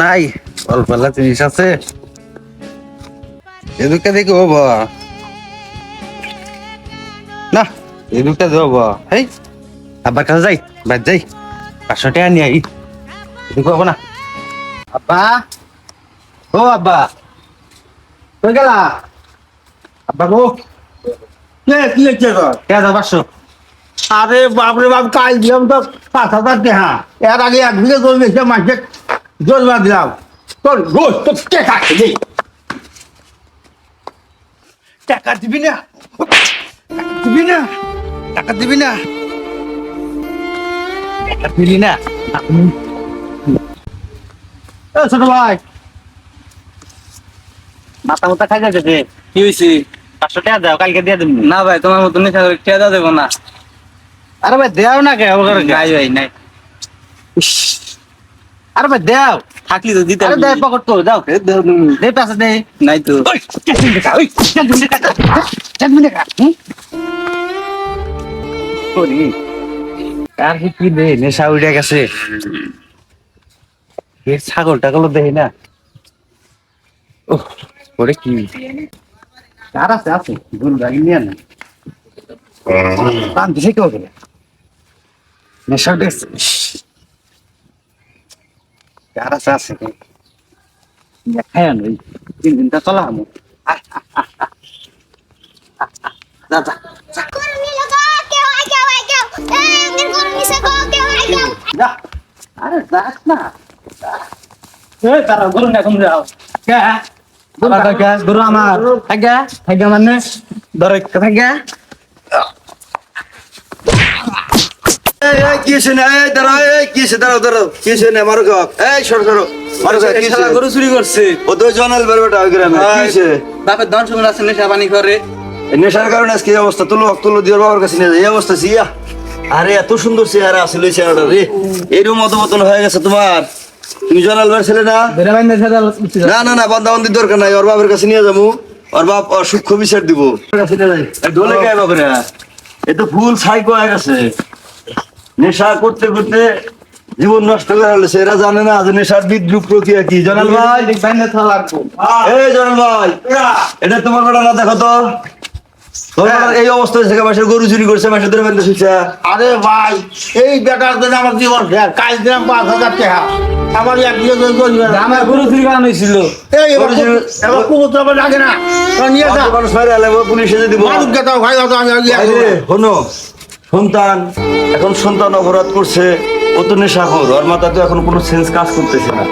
নাই অল্পালা জিনিস আছে এদিকে দেখি হবো না এদিকে যাবো এই আব্বার কাছে যাই বাদ যাই 500 টাকা নিয়ে আই এদিকে হবো না আব্বা ও আব্বা কই গেলা আব্বা গো কি হচ্ছে কে দাও 500 আরে বাপরে বাপ কাল দিলাম তো 5,000 টাকা এর আগে 1 বিঘা জমি বেচে মাসে জোরবা দিলাম তোর রোজ তো টাকা দিবি টাকা দিবি না দিবি না টাকা দিবি না টাকা দিবি না ছোট ভাই মাথা মাথা খাই যাচ্ছে কি হয়েছে? 500 টাকা দাও কালকে দিয়ে দেবো না ভাই তোমার মতো নেশা করে টেদা দেবো না। আরে ভাই দেও না কে ওর নাই ভাই নাই, আরে ভাই দেও থাকলি তো দিতে আরে দে পকট তো দাও দে পাশে দে নাই তো। ওই কেন টাকা ওই কেন টাকা কেন টাকা করি আর কি দে নেশা উড়ে গেছে এ ছাগল টাগল দেই না ও ওরে কি আর আছে আছে গরু গাড়ি নিয়ে না পান দিছে কেউ গেলে নেশা উঠে গেছে আর আছে আছে খায়ান ওই 3 দিনটা চলা আমি যা যা যা আরে যাস না এই তারা গরু না কম যাও কে গরু আমার থাকা থাকা মানে ধরে থাকা গরু চুরি করছে বাপের ধন সম্পদ আছে নেশা পানি করে নেশার কারণে আজকে এই অবস্থা তুলো দিয়ে বাবার কাছে নিয়ে যায় এই অবস্থা সিয়া আরে এত সুন্দর চেহারা আছিল এই চেহারাটা রে এরকম মতন হয়ে গেছে তোমার তুমি জনাল বার ছেলে না না না না বন্দাবন্দির দরকার নাই ওর বাবার কাছে নিয়ে যাবো ওর বাপ সূক্ষ্ম বিচার দিব দোলে গায়ে বাবরা এ তো ফুল সাইকো হয়ে গেছে নেশা করতে করতে জীবন নষ্ট করে হলেছে এরা জানে না যে নেশার বিদ্রুপ প্রক্রিয়া কি জনাল ভাই এই জনাল ভাই এটা তোমার বেটা না দেখো তো এই অবস্থায় থেকে মাসের গরু চুরি করছে মাসের ধরে বেঁধে শুনছে আরে ভাই এই বেটার জন্য আমার জীবন শেষ কাল দিলাম 5,000 টাকা আমার 1 বিঘা জমি করবে আমার গরু চুরি করানো হয়েছিল এবার কুকুর আমার লাগে না নিয়ে যা মানুষ মারে আলাম পুলিশে যদি মানুষ গেতাও ভাই অত আমি শোনো সন্তান এখন সন্তান অপরাধ করছে ও তো নেশাখোর ওর মাথা তো এখন কোনো সেন্স কাজ করতেছে না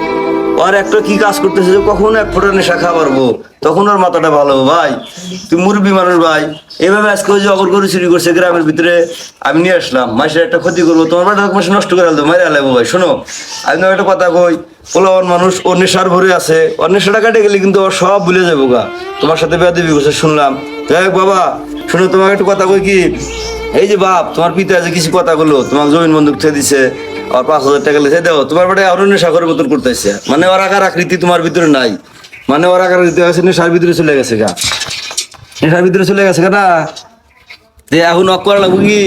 আর একটা কি কাজ করতেছে যে কখন এক ফোঁটা নেশা খাবারবো তখন ওর মাথাটা ভালো ভাই তুই মুরব্বী মানুষ ভাই এভাবে আজকে ওই যে অগর গরু চুরি করছে গ্রামের ভিতরে আমি নিয়ে আসলাম মাসের একটা ক্ষতি করবো তোমার বাড়িটা মাসে নষ্ট করে আলতো মারে আলাবো ভাই শোনো আমি তোমার একটা কথা কই পোলাওয়ান মানুষ ওর নেশার ভরে আছে ওর নেশাটা কাটে গেলে কিন্তু ওর সব ভুলে যাবো গা তোমার সাথে বেয়াদবি করছে শুনলাম যাই হোক বাবা শোনো তোমাকে একটা কথা কই কি এই যে বাপ তোমার পিতা যে কিছু কথা বললো তোমাকে জমিন বন্দুক থেকে দিছে আর 5,000 টাকা লেখে দেও তোমার বাড়ি আরো নেশা করে মতন করতেছে মানে ওর আকার আকৃতি তোমার ভিতরে নাই মানে ওর আকার আকৃতি আছে নেশার ভিতরে চলে গেছে গা নেশার ভিতরে চলে গেছে না যে এখন অক করা লাগবো কি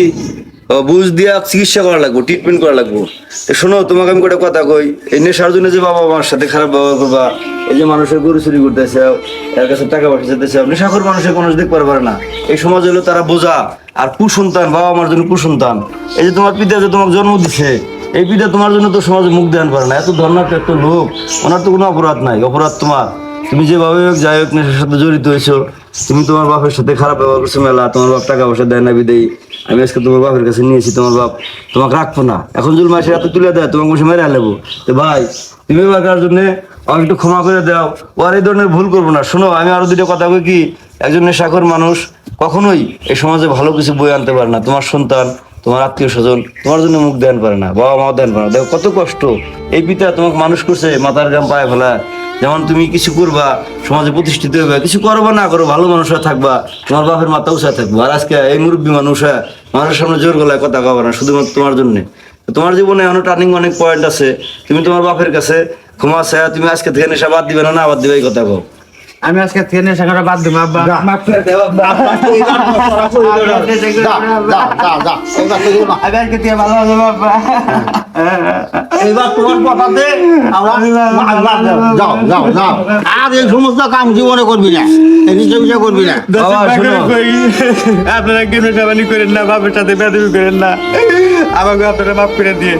বুঝ দিয়া চিকিৎসা করা লাগবো ট্রিটমেন্ট করা লাগবো শোনো তোমাকে আমি একটা কথা কই এই নেশার জন্য যে বাবা মার সাথে খারাপ ব্যবহার করবা এই যে মানুষের গরু চুরি করতেছে এর কাছে টাকা পয়সা যেতেছে নেশাখোর মানুষের মানুষ দেখতে পারবে না এই সমাজ হলো তারা বোঝা আর কুসন্তান বাবা মার জন্য কুসন্তান এই যে তোমার পিতা যে তোমাকে জন্ম দিচ্ছে এই পিতা তোমার জন্য তো সমাজে মুখ দেন পারে না এত ধর্নার এত লোক ওনার তো কোনো অপরাধ নাই অপরাধ তোমার তুমি যেভাবে যাই হোক নেশার সাথে জড়িত হয়েছো তুমি তোমার বাপের সাথে খারাপ ব্যবহার করছো মেলা তোমার বাপ টাকা পয়সা দেয় না বিদেই আমি আজকে তোমার বাপের কাছে নিয়েছি তোমার বাপ তোমাকে রাখবো না এখন যদি মাসে এত তুলে দেয় তোমাকে বসে মেরে আলেবো তো ভাই তুমি বাকার জন্য আমাকে একটু ক্ষমা করে দাও ও আর এই ধরনের ভুল করবো না শোনো আমি আরো দুটো কথা কই কি একজন নেশাখোর মানুষ কখনোই এই সমাজে ভালো কিছু বই আনতে পারে না তোমার সন্তান তোমার আত্মীয় স্বজন তোমার জন্য মুখ দেন পারে না বাবা মাও দেন পারে না দেখো কত কষ্ট এই পিতা তোমাকে মানুষ করছে মাথার গাম পায়ে ফেলা যেমন তুমি কিছু করবা সমাজে প্রতিষ্ঠিত হবে কিছু করবা না করো ভালো মানুষ থাকবা তোমার বাপের মাথা উঁচা থাকবো আর আজকে এই মুরব্বী মানুষ মানুষের সামনে জোর গলায় কথা কবা না শুধুমাত্র তোমার জন্য তোমার জীবনে এখনো টার্নিং অনেক পয়েন্ট আছে তুমি তোমার বাপের কাছে ক্ষমা চায় তুমি আজকে থেকে নেশা বাদ দিবে না বাদ দিবে এই কথা কও আমি আজকে থেকে নেশা করা বাদ দেবো আব্বা যা। মাফ করে দেবো আব্বা আমি আজকে থেকে ভালো হবো আব্বা এবার তোমার কথাতে যাও যাও যাও আর এই সমস্ত কাম জীবনে করবি না এই নিচে পিছিয়ে করবি না বাবা, শোনো। আপনারা কেন নেশাবানি করেন না বাপের সাথে বেদবি করেন না আমাকে আপনারা মাফ করে দিয়ে